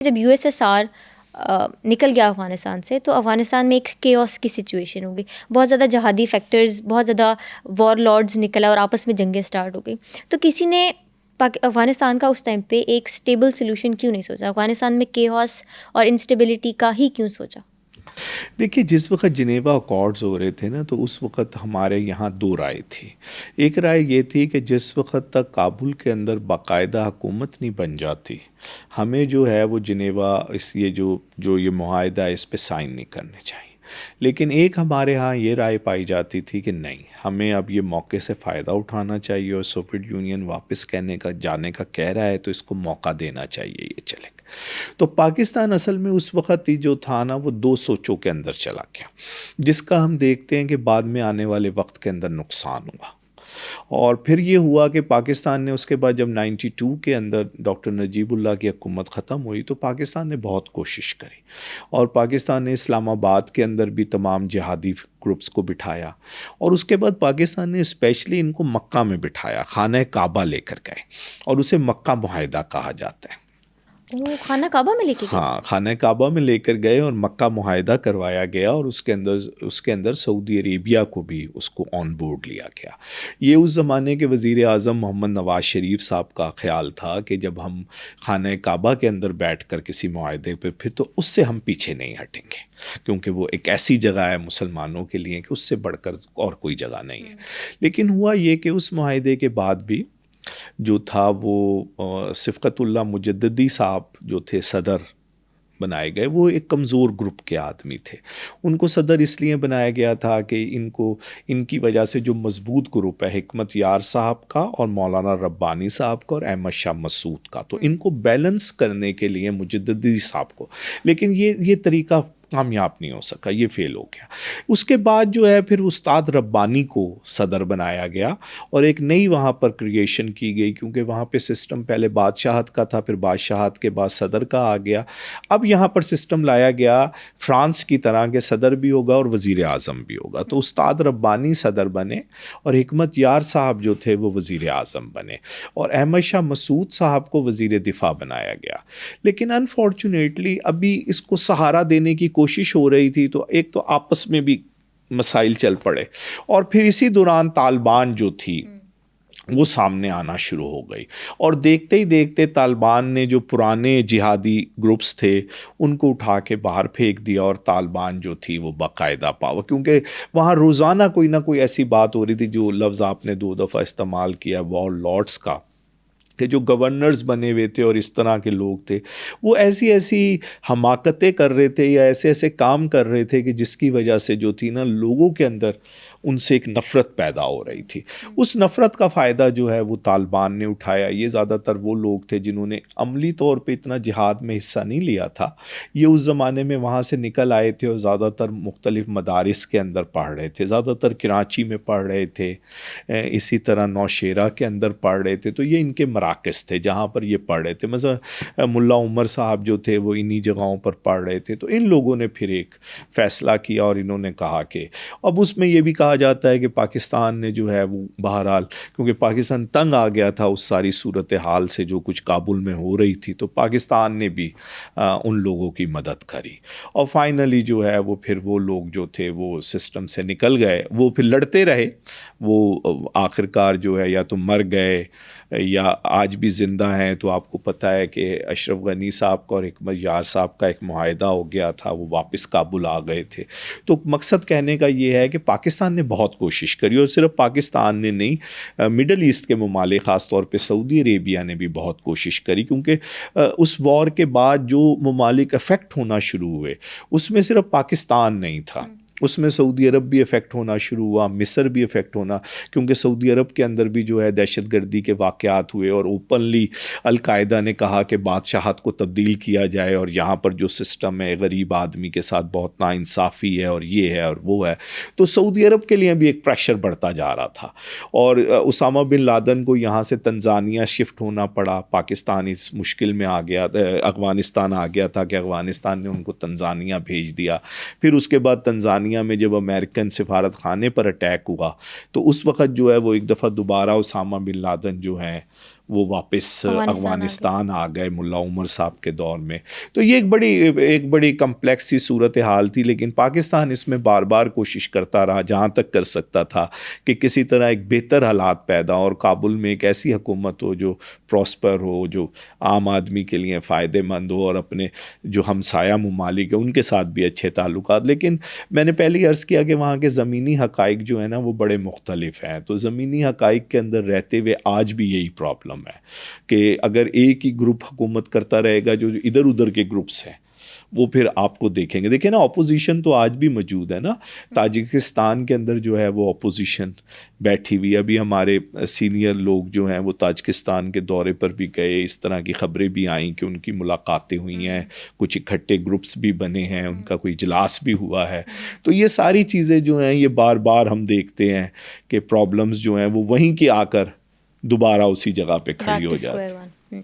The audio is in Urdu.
جب یو ایس ایس آر نکل گیا افغانستان سے تو افغانستان میں ایک کیوس کی سچویشن ہو گئی، بہت زیادہ جہادی فیکٹرز، بہت زیادہ وار لارڈز نکلا اور آپس میں جنگیں سٹارٹ ہو گئی. تو کسی نے افغانستان کا اس ٹائم پہ ایک اسٹیبل سلوشن کیوں نہیں سوچا؟ افغانستان میں کیوس اور انسٹیبلٹی کا ہی کیوں سوچا؟ دیکھیے، جس وقت جنیوا اکارڈز ہو رہے تھے نا، تو اس وقت ہمارے یہاں دو رائے تھی. ایک رائے یہ تھی کہ جس وقت تک کابل کے اندر باقاعدہ حکومت نہیں بن جاتی، ہمیں جو ہے وہ جنیوا یہ معاہدہ ہے اس پہ سائن نہیں کرنے چاہیے. لیکن ایک ہمارے ہاں یہ رائے پائی جاتی تھی کہ نہیں، ہمیں اب یہ موقع سے فائدہ اٹھانا چاہیے، اور سوویت یونین واپس جانے کا کہہ رہا ہے تو اس کو موقع دینا چاہیے، یہ چلے گا. تو پاکستان اصل میں اس وقت ہی جو تھا نا، وہ دو سوچوں کے اندر چلا گیا، جس کا ہم دیکھتے ہیں کہ بعد میں آنے والے وقت کے اندر نقصان ہوا. اور پھر یہ ہوا کہ پاکستان نے اس کے بعد جب 92 کے اندر ڈاکٹر نجیب اللہ کی حکومت ختم ہوئی، تو پاکستان نے بہت کوشش کری، اور پاکستان نے اسلام آباد کے اندر بھی تمام جہادی گروپس کو بٹھایا، اور اس کے بعد پاکستان نے اسپیشلی ان کو مکہ میں بٹھایا، خانہ کعبہ لے کر گئے، اور اسے مکہ معاہدہ کہا جاتا ہے. وہ خانہ کعبہ میں لے کے گئے تھے؟ ہاں، خانہ کعبہ میں لے کر گئے اور مکہ معاہدہ کروایا گیا، اور اس کے اندر سعودی عربیہ کو بھی اس کو آن بورڈ لیا گیا. یہ اس زمانے کے وزیر اعظم محمد نواز شریف صاحب کا خیال تھا کہ جب ہم خانہ کعبہ کے اندر بیٹھ کر کسی معاہدے پہ پھر تو اس سے ہم پیچھے نہیں ہٹیں گے، کیونکہ وہ ایک ایسی جگہ ہے مسلمانوں کے لیے کہ اس سے بڑھ کر اور کوئی جگہ نہیں ہے. لیکن ہوا یہ کہ اس معاہدے کے بعد بھی جو تھا وہ صفقت اللہ مجددی صاحب جو تھے صدر بنائے گئے، وہ ایک کمزور گروپ کے آدمی تھے. ان کو صدر اس لیے بنایا گیا تھا کہ ان کی وجہ سے جو مضبوط گروپ ہے حکمت یار صاحب کا اور مولانا ربانی صاحب کا اور احمد شاہ مسعود کا، تو ان کو بیلنس کرنے کے لیے مجددی صاحب کو. لیکن یہ طریقہ کامیاب نہیں ہو سکا، یہ فیل ہو گیا. اس کے بعد جو ہے پھر استاد ربانی کو صدر بنایا گیا، اور ایک نئی وہاں پر کریشن کی گئی، کیونکہ وہاں پہ سسٹم پہلے بادشاہت کا تھا، پھر بادشاہت کے بعد صدر کا آ گیا. اب یہاں پر سسٹم لایا گیا فرانس کی طرح کہ صدر بھی ہوگا اور وزیر اعظم بھی ہوگا. تو استاد ربانی صدر بنے، اور حکمت یار صاحب جو تھے وہ وزیر اعظم بنے، اور احمد شاہ مسعود صاحب کو وزیر دفاع بنایا گیا. لیکن انفارچونیٹلی ابھی اس کو سہارا دینے کی کوشش ہو رہی تھی، تو ایک تو آپس میں بھی مسائل چل پڑے، اور پھر اسی دوران طالبان جو تھی وہ سامنے آنا شروع ہو گئی. اور دیکھتے ہی دیکھتے طالبان نے جو پرانے جہادی گروپس تھے ان کو اٹھا کے باہر پھینک دیا، اور طالبان جو تھی وہ باقاعدہ پاور، کیونکہ وہاں روزانہ کوئی نہ کوئی ایسی بات ہو رہی تھی، جو لفظ آپ نے 2 دفعہ استعمال کیا وار لارڈس کا، کہ جو گورنرز بنے ہوئے تھے اور اس طرح کے لوگ تھے، وہ ایسی حماقتیں کر رہے تھے یا ایسے کام کر رہے تھے کہ جس کی وجہ سے جو تھی نا لوگوں کے اندر ان سے ایک نفرت پیدا ہو رہی تھی. اس نفرت کا فائدہ جو ہے وہ طالبان نے اٹھایا. یہ زیادہ تر وہ لوگ تھے جنہوں نے عملی طور پہ اتنا جہاد میں حصہ نہیں لیا تھا. یہ اس زمانے میں وہاں سے نکل آئے تھے اور زیادہ تر مختلف مدارس کے اندر پڑھ رہے تھے، زیادہ تر کراچی میں پڑھ رہے تھے، اسی طرح نوشیرہ کے اندر پڑھ رہے تھے. تو یہ ان کے مراکز تھے جہاں پر یہ پڑھ رہے تھے. مثلا ملا عمر صاحب جو تھے وہ انہی جگہوں پر پڑھ رہے تھے. تو ان لوگوں نے پھر ایک فیصلہ کیا، اور انہوں نے کہا کہ اب اس میں یہ بھی کہا جاتا ہے کہ پاکستان نے جو ہے وہ بہرحال، کیونکہ پاکستان تنگ آ گیا تھا اس ساری صورتحال سے جو کچھ کابل میں ہو رہی تھی، تو پاکستان نے بھی ان لوگوں کی مدد کری. اور فائنلی جو ہے وہ پھر وہ لوگ جو تھے وہ سسٹم سے نکل گئے. وہ پھر لڑتے رہے، وہ آخرکار جو ہے یا تو مر گئے یا آج بھی زندہ ہیں. تو آپ کو پتہ ہے کہ اشرف غنی صاحب کا اور حکمت یار صاحب کا ایک معاہدہ ہو گیا تھا، وہ واپس کابل آ گئے تھے. تو مقصد کہنے کا یہ ہے کہ پاکستان نے بہت کوشش کری، اور صرف پاکستان نے نہیں، مڈل ایسٹ کے ممالک خاص طور پہ سعودی عربیہ نے بھی بہت کوشش کری، کیونکہ اس وار کے بعد جو ممالک افیکٹ ہونا شروع ہوئے اس میں صرف پاکستان نہیں تھا، اس میں سعودی عرب بھی افیکٹ ہونا شروع ہوا، مصر بھی افیکٹ ہونا، کیونکہ سعودی عرب کے اندر بھی جو ہے دہشت گردی کے واقعات ہوئے، اور اوپنلی القاعدہ نے کہا کہ بادشاہت کو تبدیل کیا جائے، اور یہاں پر جو سسٹم ہے غریب آدمی کے ساتھ بہت ناانصافی ہے اور یہ ہے اور وہ ہے. تو سعودی عرب کے لیے بھی ایک پریشر بڑھتا جا رہا تھا، اور اسامہ بن لادن کو یہاں سے تنزانیہ شفٹ ہونا پڑا. پاکستان اس مشکل میں آ گیا، افغانستان آ گیا تھا کہ افغانستان نے ان کو تنزانیہ بھیج دیا. پھر اس کے بعد تنزانیہ میں جب امریکن سفارت خانے پر اٹیک ہوا، تو اس وقت جو ہے وہ ایک دفعہ دوبارہ اسامہ بن لادن جو ہیں وہ واپس افغانستان آ گئے ملا عمر صاحب کے دور میں. تو یہ ایک بڑی کمپلیکس سی صورت حال تھی، لیکن پاکستان اس میں بار بار کوشش کرتا رہا جہاں تک کر سکتا تھا کہ کسی طرح ایک بہتر حالات پیدا اور کابل میں ایک ایسی حکومت ہو جو پراسپر ہو، جو عام آدمی کے لیے فائدہ مند ہو، اور اپنے جو ہمسایہ ممالک ہیں ان کے ساتھ بھی اچھے تعلقات. لیکن میں نے پہلے عرض کیا کہ وہاں کے زمینی حقائق جو ہیں نا وہ بڑے مختلف ہیں. تو زمینی حقائق کے اندر رہتے ہوئے آج بھی یہی پرابلم ہے کہ اگر ایک ہی گروپ حکومت کرتا رہے گا، جو ادھر ادھر کے گروپس ہیں وہ پھر آپ کو دیکھیں گے. دیکھیں نا اپوزیشن تو آج بھی موجود ہے نا. تاجکستان کے اندر جو ہے وہ اپوزیشن بیٹھی ہوئی. ابھی ہمارے سینئر لوگ جو ہیں وہ تاجکستان کے دورے پر بھی گئے، اس طرح کی خبریں بھی آئیں کہ ان کی ملاقاتیں ہوئی ہیں، کچھ اکٹھے گروپس بھی بنے ہیں، ان کا کوئی اجلاس بھی ہوا ہے. تو یہ ساری چیزیں جو ہیں یہ بار بار ہم دیکھتے ہیں کہ پرابلمز جو ہیں وہ وہیں کی آ کر دوبارہ اسی جگہ پہ کھڑی ہو جاتی ہیں.